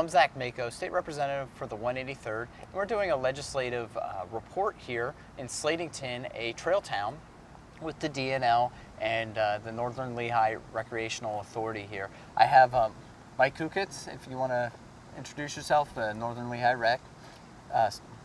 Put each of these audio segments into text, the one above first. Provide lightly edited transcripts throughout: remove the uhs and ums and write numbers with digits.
I'm Zach Mako, State Representative for the 183rd, and we're doing a legislative report here in Slatington, a trail town, with the DNL and the Northern Lehigh Recreational Authority here. I have Mike Kukitz, if you want to introduce yourself, the Northern Lehigh Rec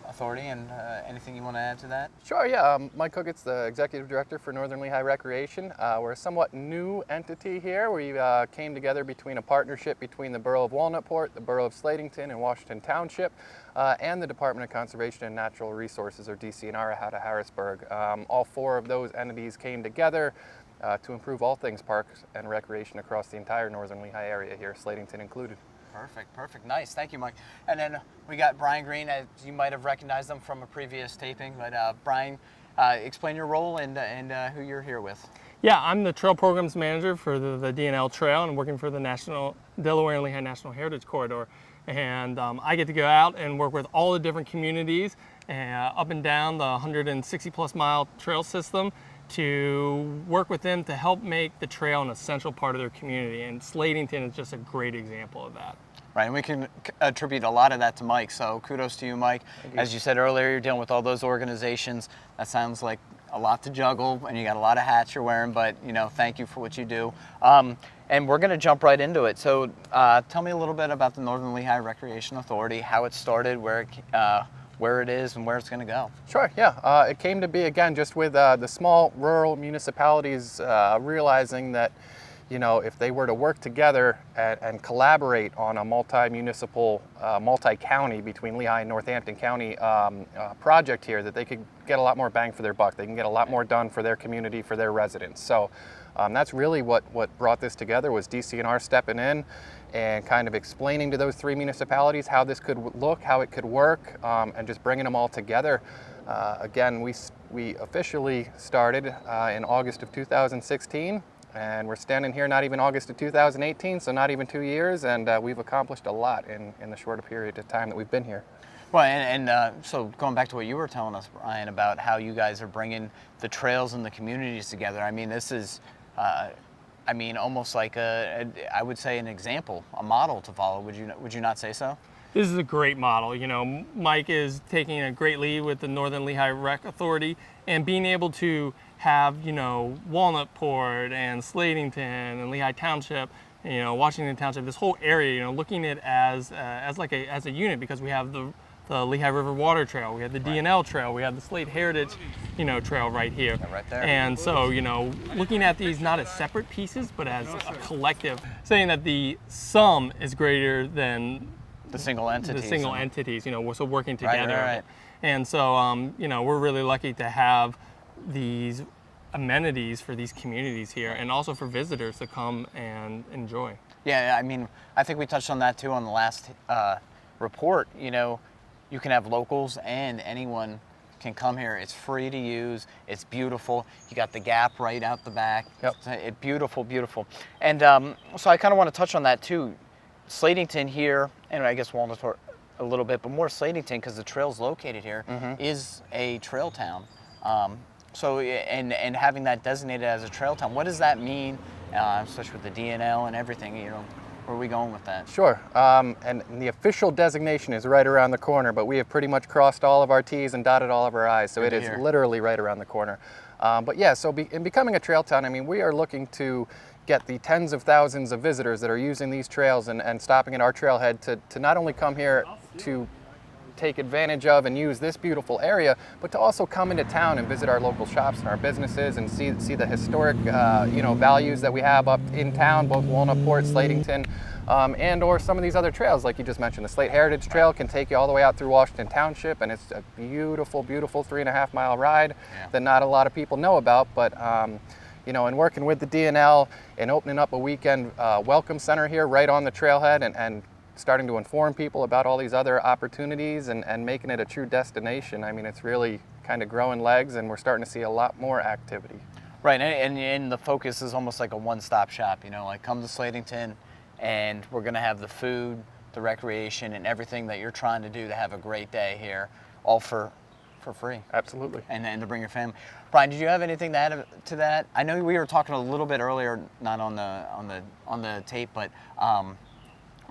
Authority, and anything you want to add to that? Sure, yeah. Mike Kukitz, the Executive Director for Northern Lehigh Recreation. We're a somewhat new entity here. We came together between a partnership between the Borough of Walnutport, the Borough of Slatington and Washington Township, and the Department of Conservation and Natural Resources, or DCNR, out of Harrisburg. All four of those entities came together to improve all things parks and recreation across the entire Northern Lehigh area here, Slatington included. Perfect, nice, thank you, Mike. And then we got Brian Green, as you might have recognized him from a previous taping, but Brian, explain your role and who you're here with. Yeah, I'm the Trail Programs Manager for the DNL Trail and working for the Delaware and Lehigh National Heritage Corridor. And I get to go out and work with all the different communities up and down the 160 plus mile trail system to work with them to help make the trail an essential part of their community. And Slatington is just a great example of that. Right, and we can attribute a lot of that to Mike, so kudos to you, Mike. As you said earlier, you're dealing with all those organizations. That sounds like a lot to juggle, and you got a lot of hats you're wearing, but thank you for what you do. And we're gonna jump right into it. So tell me a little bit about the Northern Lehigh Recreation Authority, how it started, where it is, and where it's gonna go. Sure, yeah. It came to be, again, just with the small rural municipalities realizing that if they were to work together and collaborate on a multi-municipal, multi-county between Lehigh and Northampton County project here, that they could get a lot more bang for their buck. They can get a lot more done for their community, for their residents. So that's really what brought this together, was DCNR stepping in and kind of explaining to those three municipalities how this could look, how it could work, and just bringing them all together. Again, we officially started in August of 2016. And we're standing here not even August of 2018, so not even 2 years, and we've accomplished a lot in the shorter period of time that we've been here. Well, and so going back to what you were telling us, Brian, about how you guys are bringing the trails and the communities together. I mean, this is, almost like I would say an example, a model to follow. Would you not say so? This is a great model. Mike is taking a great lead with the Northern Lehigh Rec Authority and being able to have, Walnutport and Slatington and Lehigh Township, Washington Township, this whole area, looking at it as a unit, because we have the Lehigh River Water Trail, we have the DNL Trail, we have the Slate Heritage, Trail right here. Yeah, right there. And so, looking at these not as separate pieces, but as a collective, saying that the sum is greater than the single entities. So working together. Right. And so, we're really lucky to have these amenities for these communities here, and also for visitors to come and enjoy. Yeah, I think we touched on that too on the last report. You can have locals and anyone can come here. It's free to use. It's beautiful. You got the gap right out the back. Yep. It's beautiful. And so I kind of want to touch on that too. Slatington here, and I guess Walnutport a little bit, but more Slatington, because the trail's located here, is a trail town. So, and having that designated as a trail town, what does that mean, especially with the DNL and everything, where are we going with that? Sure, and the official designation is right around the corner, but we have pretty much crossed all of our T's and dotted all of our I's, so it is literally right around the corner. But yeah, so in becoming a trail town, we are looking to get the tens of thousands of visitors that are using these trails and stopping at our trailhead to not only come here to take advantage of and use this beautiful area, but to also come into town and visit our local shops and our businesses and see the historic values that we have up in town, both Walnutport, Slatington, and or some of these other trails like you just mentioned. The Slate Heritage Trail can take you all the way out through Washington Township, and it's a beautiful 3.5 mile ride that not a lot of people know about, but and working with the DNL and opening up a weekend welcome center here right on the trailhead and starting to inform people about all these other opportunities and making it a true destination. It's really kind of growing legs, and we're starting to see a lot more activity. Right, and the focus is almost like a one-stop shop, like come to Slatington and we're gonna have the food, the recreation, and everything that you're trying to do to have a great day here, all for free. Absolutely. And to bring your family. Brian, did you have anything to add to that? I know we were talking a little bit earlier, not on the tape, but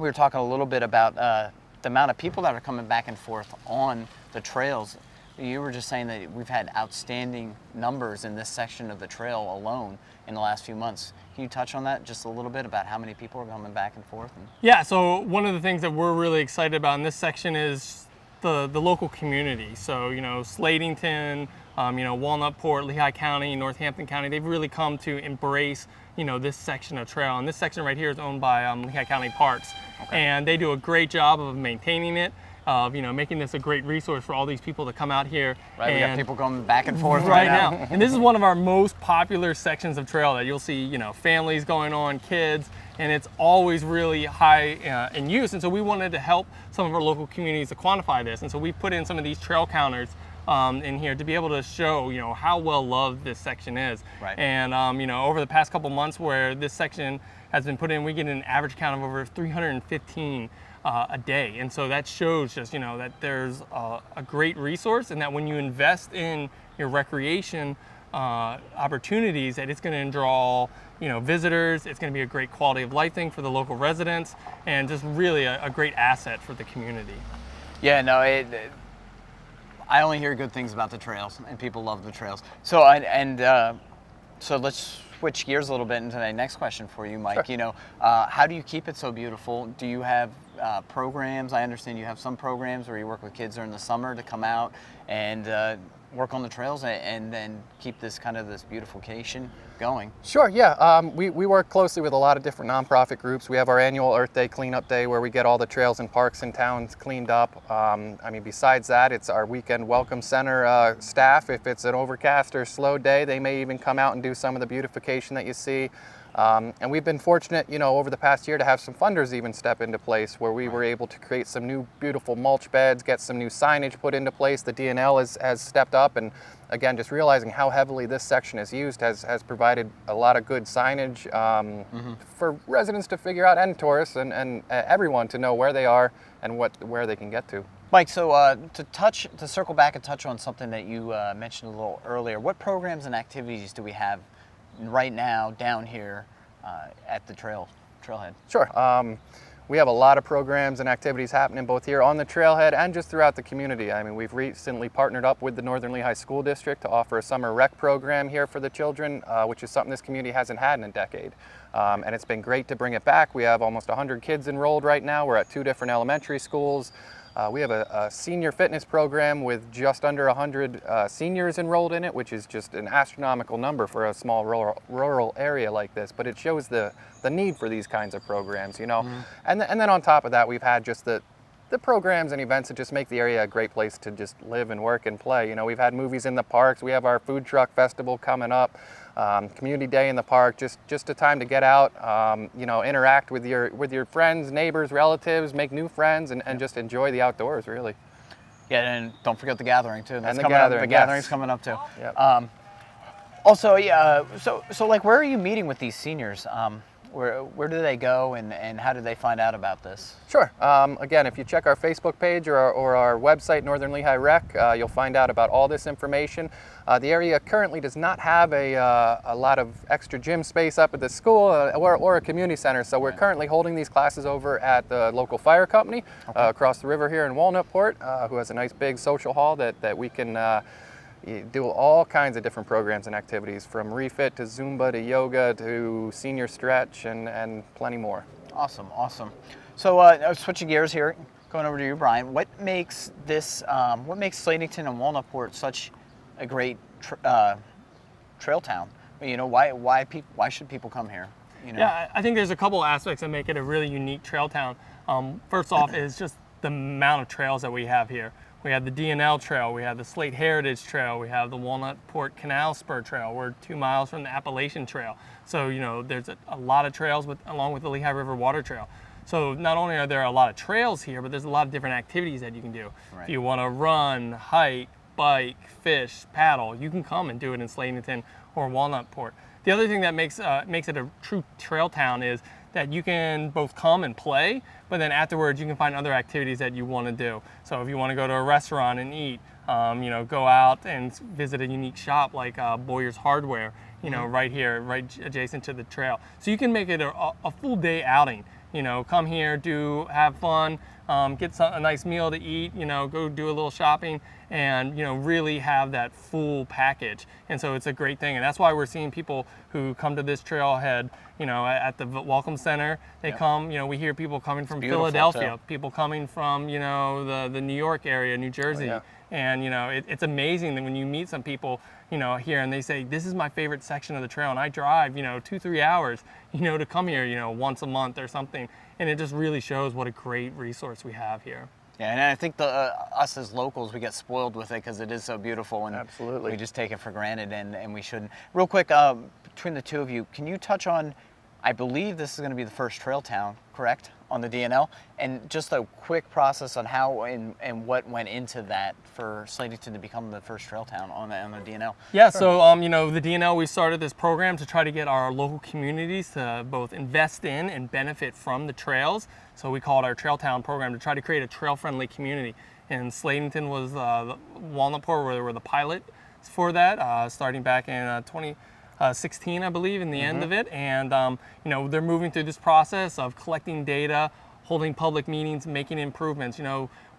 we were talking a little bit about the amount of people that are coming back and forth on the trails. You were just saying that we've had outstanding numbers in this section of the trail alone in the last few months. Can you touch on that just a little bit about how many people are coming back and forth? Yeah, so one of the things that we're really excited about in this section is the local community. So, you know, Slatington, you know, Walnutport, Lehigh County, Northampton County, they've really come to embrace, you know, this section of trail. And this section right here is owned by Lehigh County Parks. Okay. And they do a great job of maintaining it, of, you know, making this a great resource for all these people to come out here. Right, we got people going back and forth right now. And this is one of our most popular sections of trail that you'll see, you know, families going on, kids, and it's always really high in use. And so we wanted to help some of our local communities to quantify this. And so we put in some of these trail counters in here to be able to show, you know, how well loved this section is. Right. And, you know, over the past couple months where this section has been put in, we get an average count of over 315 a day. And so that shows just, you know, that there's a great resource, and that when you invest in your recreation opportunities, that it's going to draw, you know, visitors. It's going to be a great quality of life thing for the local residents, and just really a great asset for the community. Yeah, no, I only hear good things about the trails, and people love the trails. So so let's switch gears a little bit into the next question for you, Mike. Sure. You know, how do you keep it so beautiful? Do you have programs? I understand you have some programs where you work with kids during the summer to come out and work on the trails and then keep this kind of this beautification going. Sure, yeah. We work closely with a lot of different nonprofit groups. We have our annual Earth Day cleanup day where we get all the trails and parks and towns cleaned up. I mean, besides that, it's our weekend welcome center staff. If it's an overcast or slow day, they may even come out and do some of the beautification that you see. And we've been fortunate, you know, over the past year to have some funders even step into place where we were able to create some new beautiful mulch beds, get some new signage put into place. The DNL has stepped up, and again, just realizing how heavily this section is used has provided a lot of good signage for residents to figure out, and tourists and everyone to know where they are and where they can get to. Mike, so to circle back and touch on something that you mentioned a little earlier, what programs and activities do we have right now down here at the trailhead? Sure. We have a lot of programs and activities happening both here on the trailhead and just throughout the community. I mean, we've recently partnered up with the Northern Lehigh School District to offer a summer rec program here for the children, which is something this community hasn't had in a decade. And it's been great to bring it back. We have almost 100 kids enrolled right now. We're at 2 different elementary schools. We have a senior fitness program with just under 100 seniors enrolled in it, which is just an astronomical number for a small rural area like this. But it shows the need for these kinds of programs, you know. And then on top of that, we've had just the programs and events that just make the area a great place to just live and work and play. You know, we've had movies in the parks. We have our food truck festival coming up. Community day in the park, just a time to get out, you know, interact with your friends, neighbors, relatives, make new friends, and just enjoy the outdoors, really. Yeah, and don't forget the gathering too. That's and the coming gathering, up. The gathering's coming up too. Yep. Also, yeah. So like, where are you meeting with these seniors? Where do they go, and how do they find out about this? Sure. Again, if you check our Facebook page or our website, Northern Lehigh Rec, you'll find out about all this information. The area currently does not have a lot of extra gym space up at the school or a community center, so we're currently holding these classes over at the local fire company across the river here in Walnutport, who has a nice big social hall that we can do all kinds of different programs and activities, from refit to Zumba to yoga to senior stretch and plenty more. Awesome. So switching gears here, going over to you, Brian. What makes Slatington and Walnutport such a great trail town? You know, why should people come here? You know? Yeah, I think there's a couple aspects that make it a really unique trail town. First off is just the amount of trails that we have here. We have the DNL Trail, we have the Slate Heritage Trail, we have the Walnutport Canal Spur Trail. We're 2 miles from the Appalachian Trail. So, you know, there's a lot of trails along with the Lehigh River Water Trail. So not only are there a lot of trails here, but there's a lot of different activities that you can do. Right. If you want to run, hike, bike, fish, paddle, you can come and do it in Slatington or Walnutport. The other thing that makes it a true trail town is that you can both come and play, but then afterwards you can find other activities that you want to do. So if you want to go to a restaurant and eat, you know, go out and visit a unique shop like Boyer's Hardware, you know, right here, right adjacent to the trail. So you can make it a full day outing. come here, have fun, get a nice meal to eat, go do a little shopping, and really have that full package. And so it's a great thing, and that's why we're seeing people who come to this trailhead, at the Welcome Center. They come, we hear people coming from Philadelphia, people coming from the New York area, New Jersey. And it's amazing that when you meet some people here and they say, this is my favorite section of the trail, and I drive 2-3 hours to come here once a month or something, and it just really shows what a great resource we have here. Yeah, and I think us as locals, we get spoiled with it because it is so beautiful, and absolutely, we just take it for granted, and we shouldn't. Real quick, between the two of you, can you touch on, I believe this is going to be the first trail town, correct, on the DNL, and just a quick process on how and what went into that for Slatington to become the first trail town on the DNL. Yeah, so the DNL, we started this program to try to get our local communities to both invest in and benefit from the trails. So we called our Trail Town program to try to create a trail-friendly community. And Slatington was Walnutport, where were the pilot for that, starting back in 2016, I believe, in the end of it. And they're moving through this process of collecting data, holding public meetings, making improvements.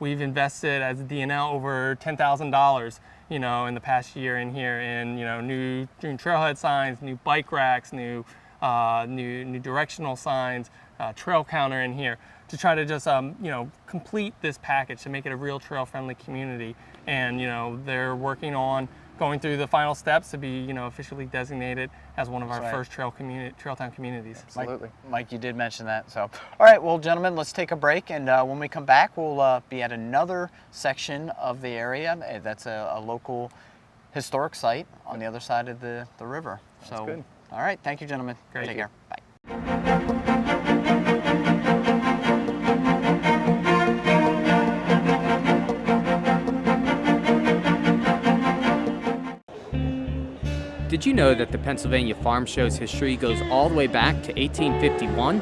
We've invested as a DNL over $10,000 in the past year in here in new trailhead signs, new bike racks, new directional signs, trail counter in here, to try to just complete this package to make it a real trail friendly community. And they're working on going through the final steps to be officially designated as one of our first trail town communities. Absolutely. Mike, you did mention that. So, all right, well, gentlemen, let's take a break, and when we come back, we'll be at another section of the area. That's a local historic site on the other side of the river. That's good. All right, thank you, gentlemen. Great. Take care. Bye. Did you know that the Pennsylvania Farm Show's history goes all the way back to 1851?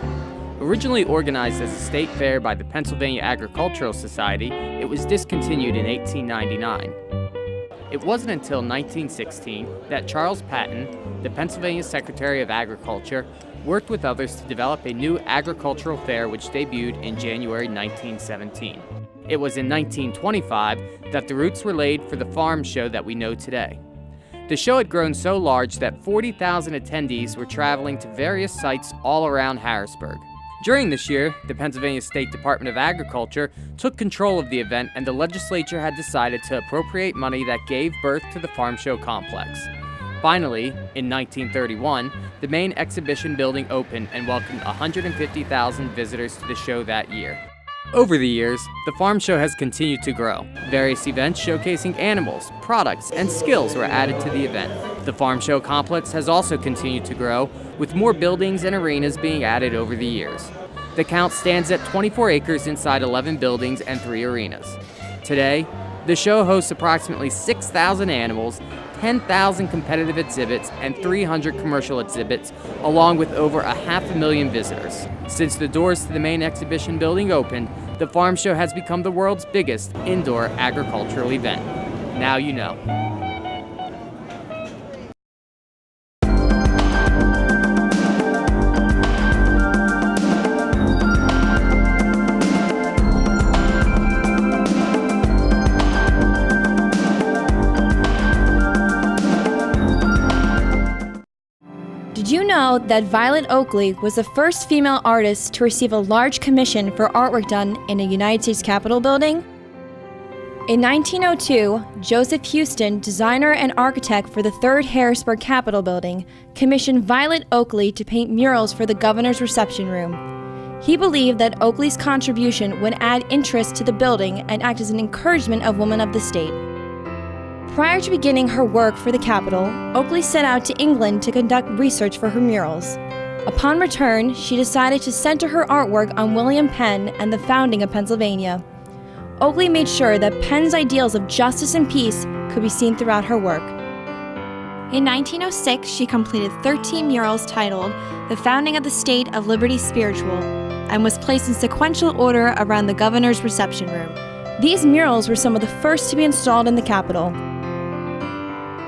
Originally organized as a state fair by the Pennsylvania Agricultural Society, it was discontinued in 1899. It wasn't until 1916 that Charles Patton, the Pennsylvania Secretary of Agriculture, worked with others to develop a new agricultural fair which debuted in January 1917. It was in 1925 that the roots were laid for the farm show that we know today. The show had grown so large that 40,000 attendees were traveling to various sites all around Harrisburg. During this year, the Pennsylvania State Department of Agriculture took control of the event, and the legislature had decided to appropriate money that gave birth to the farm show complex. Finally, in 1931, the main exhibition building opened and welcomed 150,000 visitors to the show that year. Over the years, the farm show has continued to grow. Various events showcasing animals, products, and skills were added to the event. The farm show complex has also continued to grow, with more buildings and arenas being added over the years. The count stands at 24 acres inside 11 buildings and 3 arenas. Today, the show hosts approximately 6,000 animals, 10,000 competitive exhibits, and 300 commercial exhibits, along with over 500,000 visitors. Since the doors to the main exhibition building opened, the farm show has become the world's biggest indoor agricultural event. Now you know. Did you know that Violet Oakley was the first female artist to receive a large commission for artwork done in a United States Capitol building? In 1902, Joseph Houston, designer and architect for the 3rd Harrisburg Capitol building, commissioned Violet Oakley to paint murals for the governor's reception room. He believed that Oakley's contribution would add interest to the building and act as an encouragement of women of the state. Prior to beginning her work for the Capitol, Oakley set out to England to conduct research for her murals. Upon return, she decided to center her artwork on William Penn and the founding of Pennsylvania. Oakley made sure that Penn's ideals of justice and peace could be seen throughout her work. In 1906, she completed 13 murals titled The Founding of the State of Liberty Spiritual, and was placed in sequential order around the governor's reception room. These murals were some of the first to be installed in the Capitol.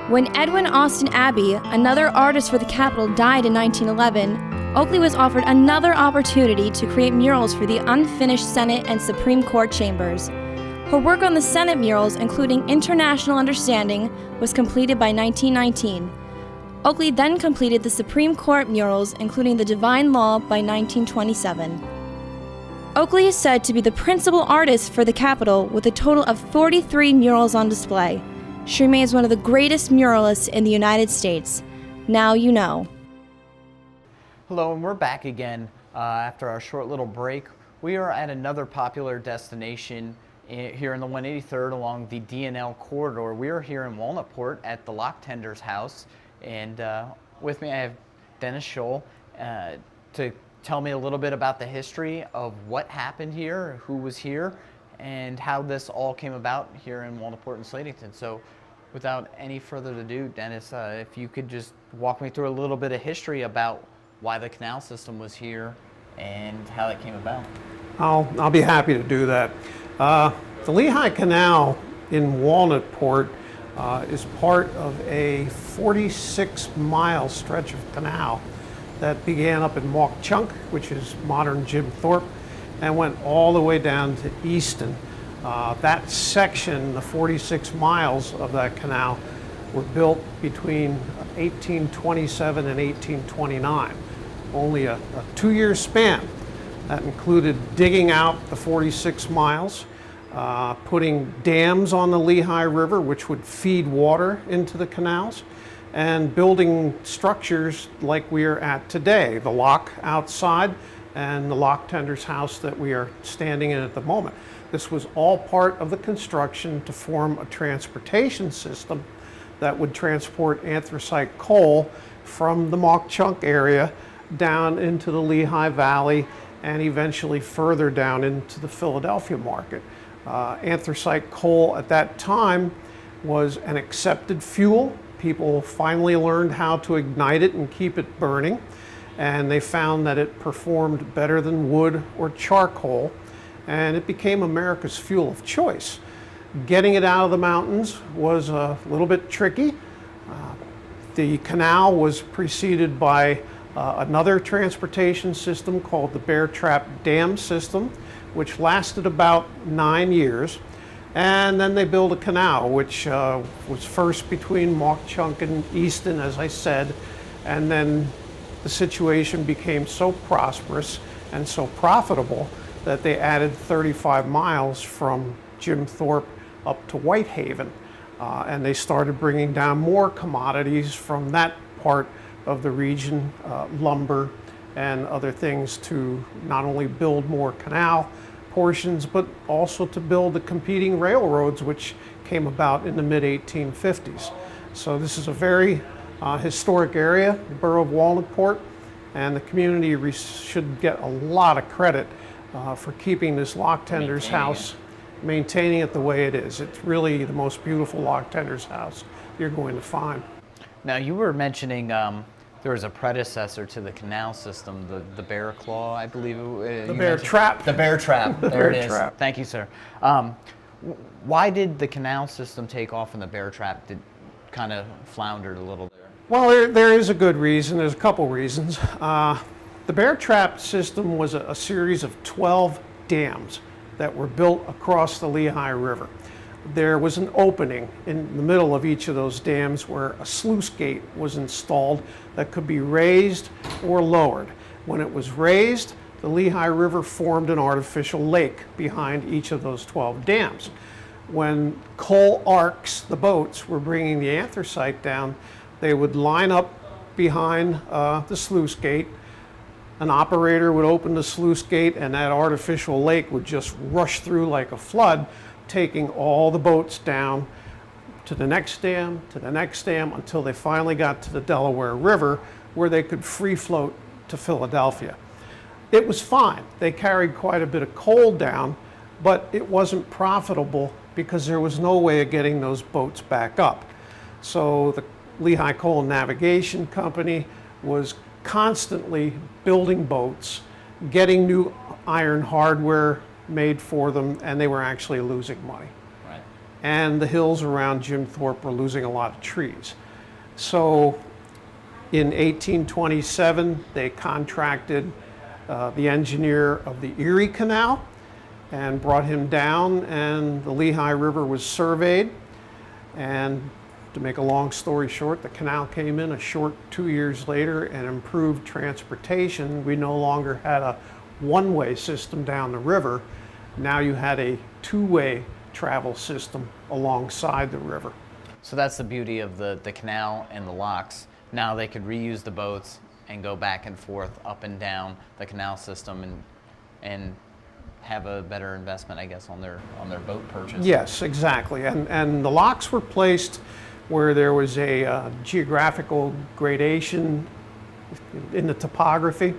When Edwin Austin Abbey, another artist for the Capitol, died in 1911, Oakley was offered another opportunity to create murals for the unfinished Senate and Supreme Court chambers. Her work on the Senate murals, including International Understanding, was completed by 1919. Oakley then completed the Supreme Court murals, including the Divine Law, by 1927. Oakley is said to be the principal artist for the Capitol, with a total of 43 murals on display. She remains one of the greatest muralists in the United States. Now you know. Hello, and we're back again after our short little break. We are at another popular destination here in the 183rd along the D&L corridor. We are here in Walnutport at the Locktender's house, and with me I have Dennis Scholl to tell me a little bit about the history of what happened here, who was here, and how this all came about here in Walnutport and Slatington. So without any further ado, Dennis, if you could just walk me through a little bit of history about why the canal system was here and how it came about. I'll be happy to do that. The Lehigh Canal in Walnutport is part of a 46-mile stretch of canal that began up in Mauch Chunk, which is modern Jim Thorpe, and went all the way down to Easton. That section, the 46 miles of that canal, were built between 1827 and 1829. Only a 2-year span. That included digging out the 46 miles, putting dams on the Lehigh River, which would feed water into the canals, and building structures like we are at today, the lock outside and the Locktender's house that we are standing in at the moment. This was all part of the construction to form a transportation system that would transport anthracite coal from the Mauch Chunk area down into the Lehigh Valley and eventually further down into the Philadelphia market. Anthracite coal at that time was an accepted fuel. People finally learned how to ignite it and keep it burning, and they found that it performed better than wood or charcoal, and it became America's fuel of choice. Getting it out of the mountains was a little bit tricky. The canal was preceded by another transportation system called the Bear Trap Dam System, which lasted about 9 years. And then they built a canal, which was first between Mauch Chunk and Easton, as I said, and then the situation became so prosperous and so profitable that they added 35 miles from Jim Thorpe up to Whitehaven. And they started bringing down more commodities from that part of the region, lumber and other things, to not only build more canal portions, but also to build the competing railroads, which came about in the mid-1850s. So this is a very historic area, the borough of Walnutport, and the community should get a lot of credit for keeping this Locktender's house, maintaining it the way it is. It's really the most beautiful Locktender's house you're going to find. Now, you were mentioning there was a predecessor to the canal system, the Bear Claw, I believe. The Bear Trap. The Bear Trap. There it is. Trap. Thank you, sir. Why did the canal system take off and the Bear Trap kind of floundered a little there? Well, there is a good reason. There's a couple reasons. The Bear Trap system was a series of 12 dams that were built across the Lehigh River. There was an opening in the middle of each of those dams where a sluice gate was installed that could be raised or lowered. When it was raised, the Lehigh River formed an artificial lake behind each of those 12 dams. When coal arcs, the boats, were bringing the anthracite down, they would line up behind the sluice gate. An operator would open the sluice gate, and that artificial lake would just rush through like a flood, taking all the boats down to the next dam, to the next dam, until they finally got to the Delaware River, where they could free float to Philadelphia. It was fine. They carried quite a bit of coal down, but it wasn't profitable because there was no way of getting those boats back up. So the Lehigh Coal Navigation Company was constantly building boats, getting new iron hardware made for them, and they were actually losing money. Right. And the hills around Jim Thorpe were losing a lot of trees. So In 1827, they contracted the engineer of the Erie Canal and brought him down, and the Lehigh River was surveyed. And to make a long story short, the canal came in a short 2 years later and improved transportation. We no longer had a one-way system down the river. Now you had a two-way travel system alongside the river. So that's the beauty of the canal and the locks. Now they could reuse the boats and go back and forth up and down the canal system and have a better investment, I guess, on their boat purchase. Yes, exactly. And the locks were placed where there was a geographical gradation in the topography.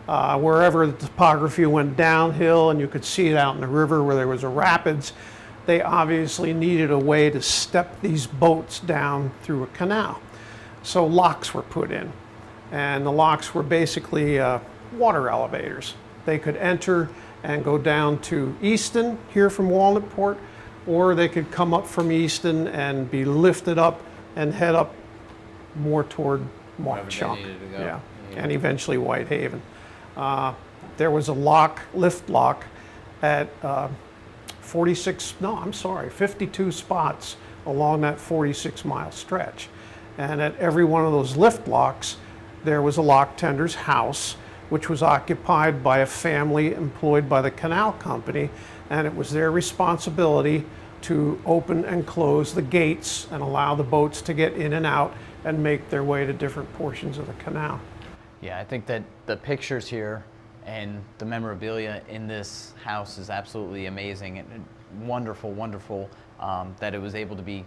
Wherever the topography went downhill and you could see it out in the river where there was a rapids, they obviously needed a way to step these boats down through a canal. So locks were put in. And the locks were basically water elevators. They could enter and go down to Easton here from Walnutport, or they could come up from Easton and be lifted up and head up more toward Marchunk, and eventually Whitehaven. There was a lift lock at 52 spots along that 46-mile stretch. And at every one of those lift locks, there was a locktender's house, which was occupied by a family employed by the canal company, and it was their responsibility to open and close the gates and allow the boats to get in and out and make their way to different portions of the canal. Yeah, I think that the pictures here and the memorabilia in this house is absolutely amazing and wonderful, wonderful that it was able to be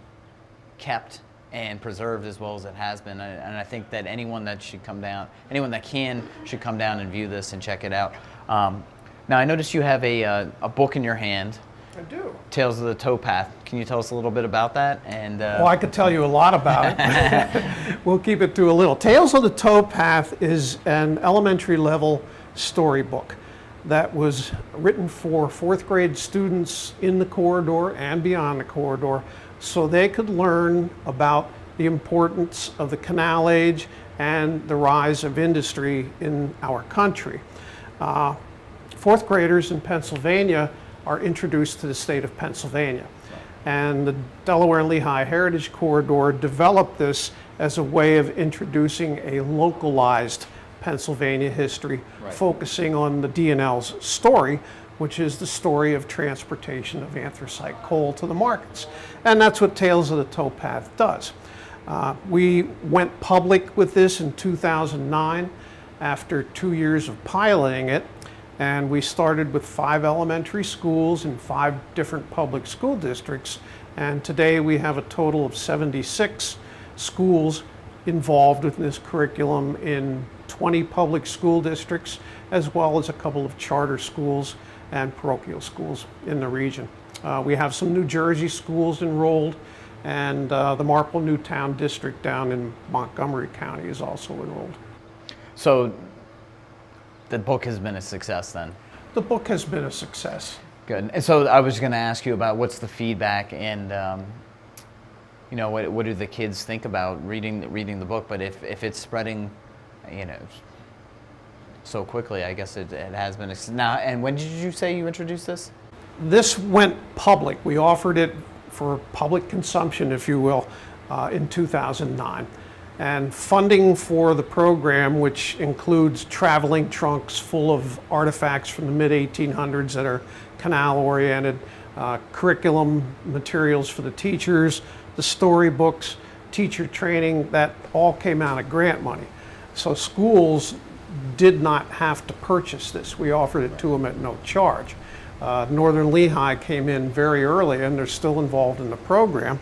kept and preserved as well as it has been. And I think that anyone that should come down, anyone that can, should come down and view this and check it out. Now, I noticed you have a book in your hand. I do. Tales of the Towpath. Can you tell us a little bit about that? And well, I could tell you a lot about it. We'll keep it to a little. Tales of the Towpath is an elementary level storybook that was written for fourth grade students in the corridor and beyond the corridor, so they could learn about the importance of the canal age and the rise of industry in our country. Fourth graders in Pennsylvania are introduced to the state of Pennsylvania. And the Delaware and Lehigh Heritage Corridor developed this as a way of introducing a localized Pennsylvania history, focusing on the D&L's story, which is the story of transportation of anthracite coal to the markets. And that's what Tales of the Towpath does. We went public with this in 2009 after 2 years of piloting it, and we started with 5 elementary schools in 5 different public school districts, and today we have a total of 76 schools involved with this curriculum in 20 public school districts, as well as a couple of charter schools and parochial schools in the region. We have some New Jersey schools enrolled, and the Marple Newtown district down in Montgomery County is also enrolled. So the book has been a success then? The book has been a success. Good. And so I was going to ask you about what's the feedback and you know, what do the kids think about reading the book? But if it's spreading, you know, so quickly, I guess it has been. Now, and when did you say you introduced this? This went public. We offered it for public consumption, if you will, in 2009. And funding for the program, which includes traveling trunks full of artifacts from the mid-1800s that are canal-oriented, curriculum materials for the teachers, the storybooks, teacher training, that all came out of grant money. So schools did not have to purchase this. We offered it to them at no charge. Northern Lehigh came in very early, and they're still involved in the program.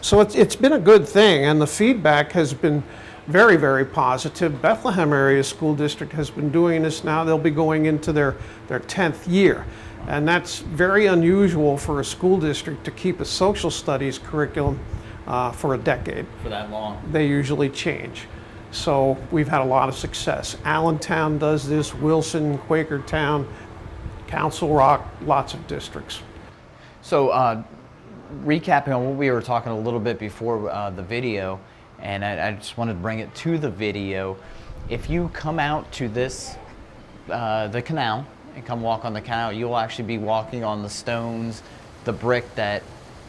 So it's been a good thing, and the feedback has been very, very positive. Bethlehem Area School District has been doing this now. They'll be going into their 10th year. And that's very unusual for a school district to keep a social studies curriculum for a decade. For that long? They usually change. So we've had a lot of success. Allentown does this, Wilson, Quakertown, Council Rock, lots of districts. So recapping on what we were talking a little bit before the video, and I just wanted to bring it to the video. If you come out to this, the canal, and come walk on the canal, you'll actually be walking on the stones, the brick that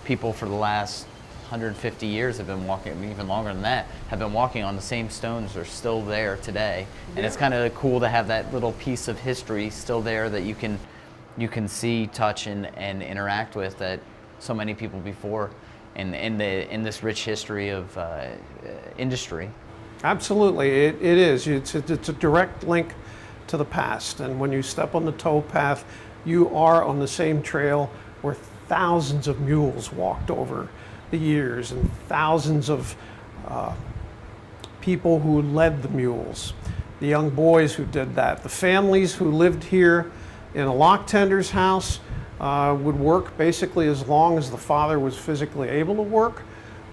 people for the last 150 years have been walking, even longer than that, have been walking on. The same stones are still there today. And it's kind of cool to have that little piece of history still there that you can see, touch, and interact with, that so many people before in this rich history of industry. Absolutely, it is. It's a direct link to the past. And when you step on the towpath, you are on the same trail where thousands of mules walked over the years, and thousands of people who led the mules, the young boys who did that, the families who lived here in a locktender's house would work basically as long as the father was physically able to work.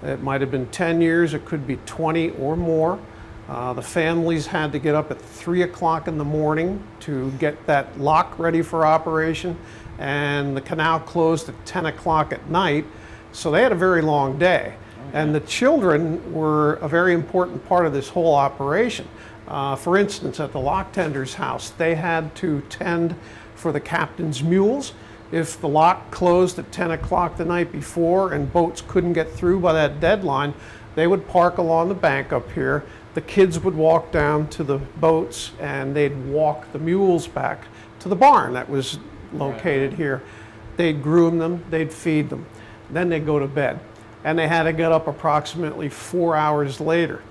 It might have been 10 years, it could be 20 or more. The families had to get up at 3 o'clock in the morning to get that lock ready for operation, and the canal closed at 10 o'clock at night, so they had a very long day. And the children were a very important part of this whole operation. For instance, at the locktender's house, they had to tend for the captain's mules. If the lock closed at 10 o'clock the night before and boats couldn't get through by that deadline, they would park along the bank up here. The kids would walk down to the boats and they'd walk the mules back to the barn that was located here. They'd groom them, they'd feed them, then they'd go to bed. And they had to get up approximately 4 hours later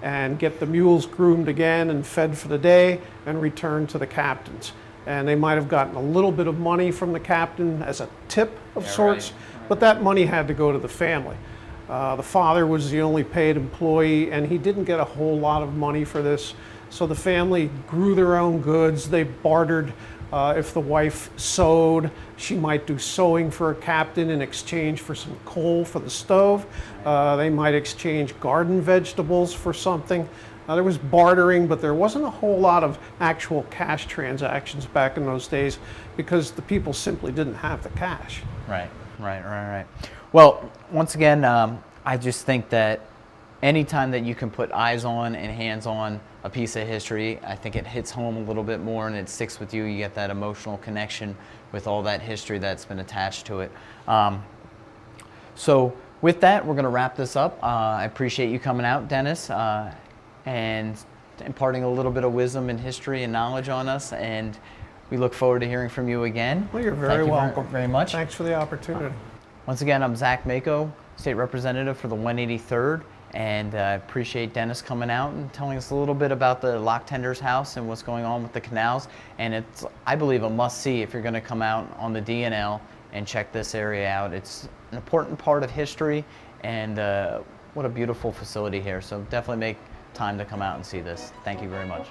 and get the mules groomed again and fed for the day and return to the captains. And they might have gotten a little bit of money from the captain as a tip of sorts, but that money had to go to the family. The father was the only paid employee, and he didn't get a whole lot of money for this. So the family grew their own goods. They bartered. If the wife sewed, she might do sewing for a captain in exchange for some coal for the stove. They might exchange garden vegetables for something. There was bartering, but there wasn't a whole lot of actual cash transactions back in those days because the people simply didn't have the cash. Right. Well, once again, I just think that anytime that you can put eyes on and hands on a piece of history, I think it hits home a little bit more and it sticks with you. You get that emotional connection with all that history that's been attached to it. So with that, we're going to wrap this up. I appreciate you coming out, Dennis, and imparting a little bit of wisdom and history and knowledge on us. And we look forward to hearing from you again. Well, you're very welcome. Very much. Thanks for the opportunity. Once again, I'm Zach Mako, State Representative for the 183rd, and I appreciate Dennis coming out and telling us a little bit about the Locktender's house and what's going on with the canals. And it's, I believe, a must-see if you're going to come out on the DNL and check this area out. It's an important part of history, and what a beautiful facility here. So definitely make time to come out and see this. Thank you very much.